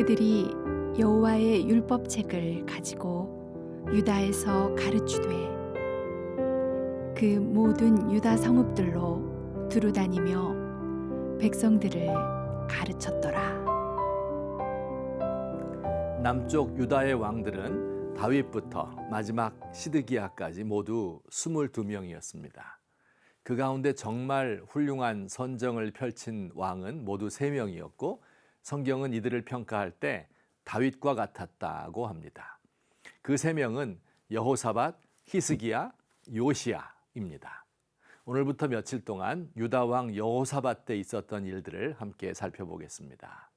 그들이 여호와의 율법책을 가지고 유다에서 가르치되 그 모든 유다 성읍들로 두루다니며 백성들을 가르쳤더라. 남쪽 유다의 왕들은 다윗부터 마지막 시드기야까지 모두 22명이었습니다. 그 가운데 정말 훌륭한 선정을 펼친 왕은 모두 3명이었고 성경은 이들을 평가할 때 다윗과 같았다고 합니다. 그 3명은 여호사밧, 히스기야, 요시야입니다. 오늘부터 며칠 동안 유다 왕 여호사밧 때 있었던 일들을 함께 살펴보겠습니다.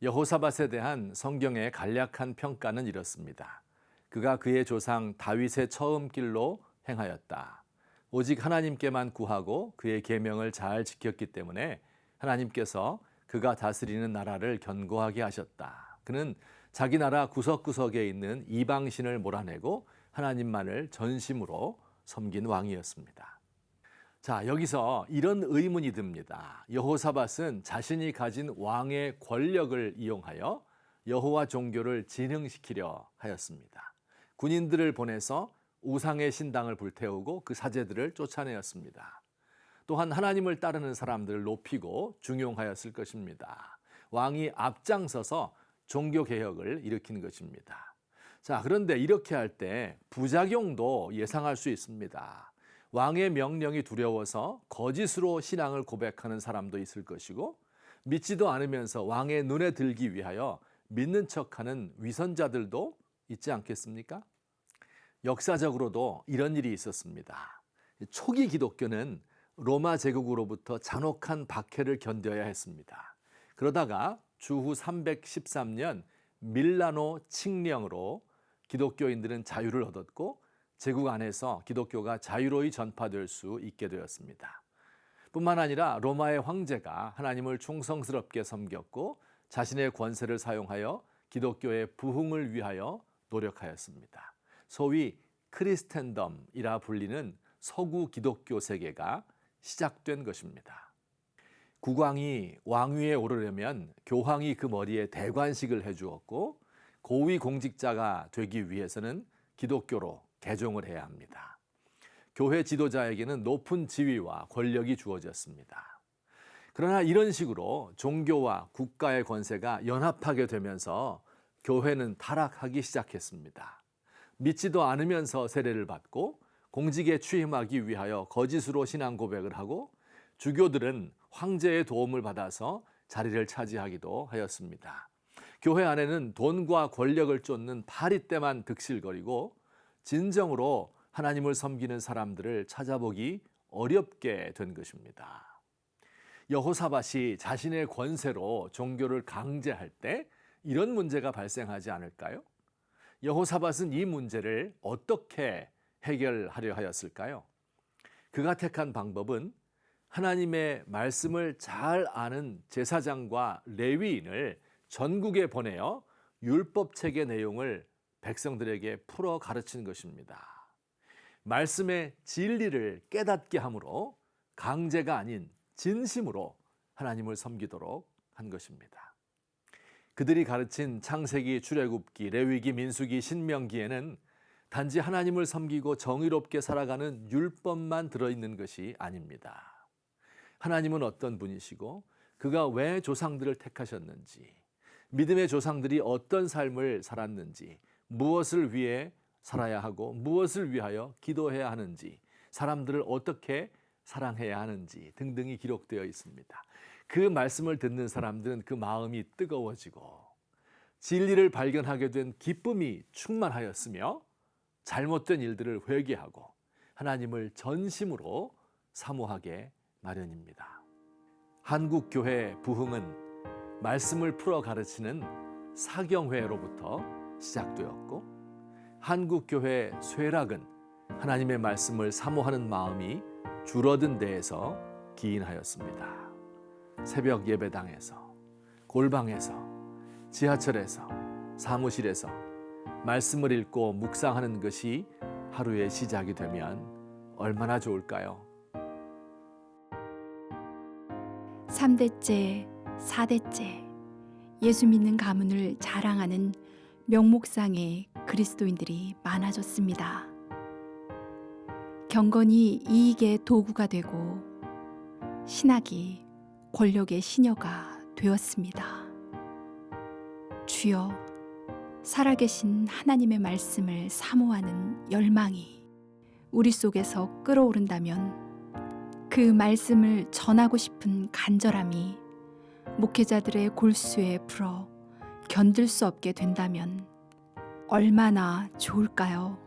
여호사밧에 대한 성경의 간략한 평가는 이렇습니다. 그가 그의 조상 다윗의 처음 길로 행하였다. 오직 하나님께만 구하고 그의 계명을 잘 지켰기 때문에 하나님께서 그가 다스리는 나라를 견고하게 하셨다. 그는 자기 나라 구석구석에 있는 이방신을 몰아내고 하나님만을 전심으로 섬긴 왕이었습니다. 자, 여기서 이런 의문이 듭니다. 여호사밧은 자신이 가진 왕의 권력을 이용하여 여호와 종교를 진흥시키려 하였습니다. 군인들을 보내서 우상의 신당을 불태우고 그 사제들을 쫓아내었습니다. 또한 하나님을 따르는 사람들을 높이고 중용하였을 것입니다. 왕이 앞장서서 종교개혁을 일으킨 것입니다. 자, 그런데 이렇게 할 때 부작용도 예상할 수 있습니다. 왕의 명령이 두려워서 거짓으로 신앙을 고백하는 사람도 있을 것이고 믿지도 않으면서 왕의 눈에 들기 위하여 믿는 척하는 위선자들도 있지 않겠습니까? 역사적으로도 이런 일이 있었습니다. 초기 기독교는 로마 제국으로부터 잔혹한 박해를 견뎌야 했습니다. 그러다가 주후 313년 밀라노 칙령으로 기독교인들은 자유를 얻었고 제국 안에서 기독교가 자유로이 전파될 수 있게 되었습니다. 뿐만 아니라 로마의 황제가 하나님을 충성스럽게 섬겼고 자신의 권세를 사용하여 기독교의 부흥을 위하여 노력하였습니다. 소위 크리스텐덤이라 불리는 서구 기독교 세계가 시작된 것입니다. 국왕이 왕위에 오르려면 교황이 그 머리에 대관식을 해주었고 고위 공직자가 되기 위해서는 기독교로 개종을 해야 합니다. 교회 지도자에게는 높은 지위와 권력이 주어졌습니다. 그러나 이런 식으로 종교와 국가의 권세가 연합하게 되면서 교회는 타락하기 시작했습니다. 믿지도 않으면서 세례를 받고 공직에 취임하기 위하여 거짓으로 신앙 고백을 하고 주교들은 황제의 도움을 받아서 자리를 차지하기도 하였습니다. 교회 안에는 돈과 권력을 쫓는 파리떼만 득실거리고 진정으로 하나님을 섬기는 사람들을 찾아보기 어렵게 된 것입니다. 여호사밧이 자신의 권세로 종교를 강제할 때 이런 문제가 발생하지 않을까요? 여호사밧은 이 문제를 어떻게 해결하려 하였을까요? 그가 택한 방법은 하나님의 말씀을 잘 아는 제사장과 레위인을 전국에 보내어 율법책의 내용을 백성들에게 풀어 가르친 것입니다. 말씀의 진리를 깨닫게 함으로 강제가 아닌 진심으로 하나님을 섬기도록 한 것입니다. 그들이 가르친 창세기, 출애굽기, 레위기, 민수기, 신명기에는 단지 하나님을 섬기고 정의롭게 살아가는 율법만 들어있는 것이 아닙니다. 하나님은 어떤 분이시고 그가 왜 조상들을 택하셨는지, 믿음의 조상들이 어떤 삶을 살았는지, 무엇을 위해 살아야 하고 무엇을 위하여 기도해야 하는지, 사람들을 어떻게 사랑해야 하는지 등등이 기록되어 있습니다. 그 말씀을 듣는 사람들은 그 마음이 뜨거워지고 진리를 발견하게 된 기쁨이 충만하였으며 잘못된 일들을 회개하고 하나님을 전심으로 사모하게 마련입니다. 한국교회 부흥은 말씀을 풀어 가르치는 사경회로부터 시작되었고 한국교회 쇠락은 하나님의 말씀을 사모하는 마음이 줄어든 데에서 기인하였습니다. 새벽 예배당에서, 골방에서, 지하철에서, 사무실에서 말씀을 읽고 묵상하는 것이 하루의 시작이 되면 얼마나 좋을까요? 3대째, 4대째 예수 믿는 가문을 자랑하는 명목상의 그리스도인들이 많아졌습니다. 경건이 이익의 도구가 되고 신학이 권력의 시녀가 되었습니다. 주여, 살아계신 하나님의 말씀을 사모하는 열망이 우리 속에서 끓어오른다면 그 말씀을 전하고 싶은 간절함이 목회자들의 골수에 불어 견딜 수 없게 된다면 얼마나 좋을까요?